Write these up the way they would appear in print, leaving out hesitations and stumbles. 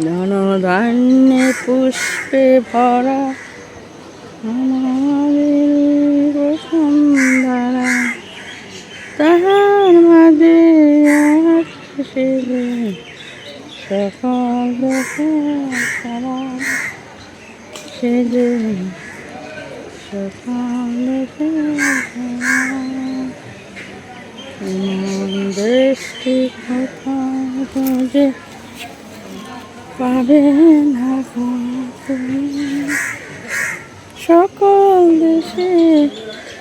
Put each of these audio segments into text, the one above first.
ধনধান্যে পুষ্পে ভরা আমাদের বসুন্ধরা, তাহার মাঝে আসে সকল সারা, সে যে সকল দেশটি কোথাও যে পাবে না তুমি, সকল দেশে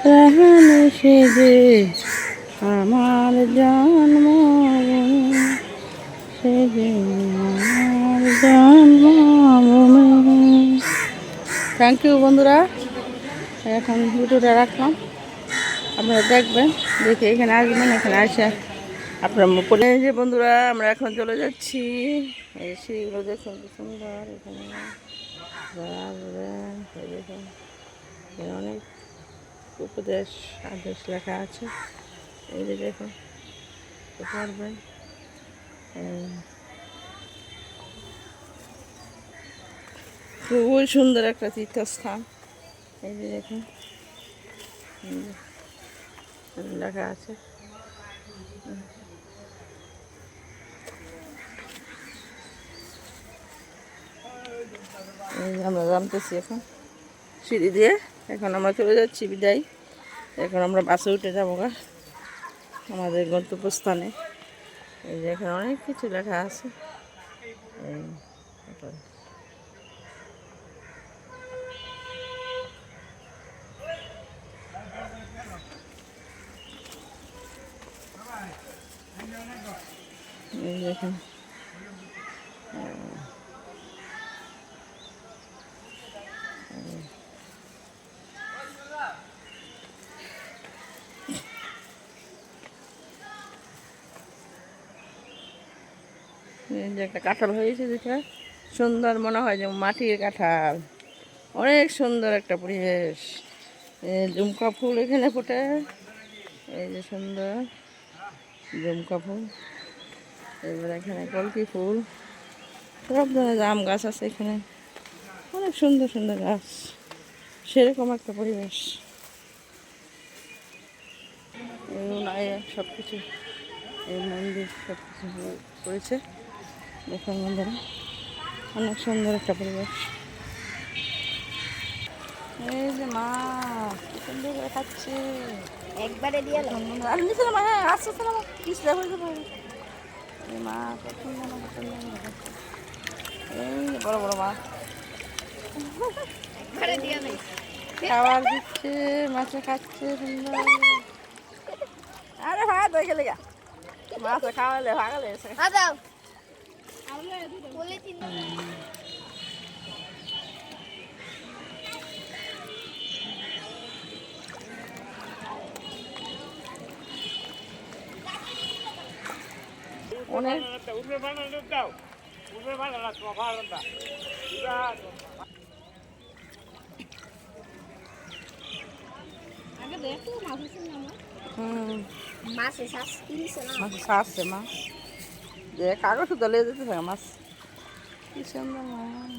রাহানে সে যে আমার জন্মভূমি, সে যে আমার জন্মভূমি। থ্যাংক ইউ বন্ধুরা, এখন ভিডিওটা রাখলাম, আপনারা দেখবেন, দেখে এখানে আসবেন, এখানে আসে আপনার পরে যে বন্ধুরা আমরা এখন চলে যাচ্ছি। এই সিঁড়িগুলো দেখুন কি সুন্দর, এখানে দেখুন অনেক উপদেশ আদেশ লেখা আছে, এই যে দেখুন পারবেন। খুবই সুন্দর একটা তীর্থস্থান, এই যে দেখুন লেখা আছে। আমরা নামতেছি এখন সিঁড়ি দিয়ে, এখন আমরা চলে যাচ্ছি বিদায়। এখন আমরা বাসে উঠে যাবো গা আমাদের গন্তব্যস্থানে। এই যে এখানে অনেক কিছু লেখা আছে, এই দেখুন যে একটা কাঁঠাল হয়েছে, যেটা সুন্দর মনে হয় যে মাটির কাঁঠাল, অনেক সুন্দর একটা পরিবেশ। জুমকা ফুল এখানে ফোটে, এই যে সুন্দর জুমকা ফুল। এবার এখানে কলকি ফুল, সব ধরনের আম গাছ আছে এখানে, অনেক সুন্দর সুন্দর গাছ, সেরকম একটা পরিবেশ। সব কিছু এই মন্দির সব কিছু করেছে, দেখুন বন্ধুরা অনেক সুন্দর একটা পরিবেশ। এই যে মা কি সুন্দর করে খাচ্ছে, একবারে দিয়ে আর নিচে মা আসছে না পিছলে হয়ে যাবে। মা কত সুন্দর দেখাচ্ছে, এই বড় বড় মা খাবার দিচ্ছে, মাছে খাচ্ছে সুন্দর। আরে ভাত হয়ে গেলে মাছ খাওয়ালে ভাগালে অনেক মাছ আসছে, মাছ যে কাগজ দলে যেতে থাকে মাছ, কি সুন্দর মাছ।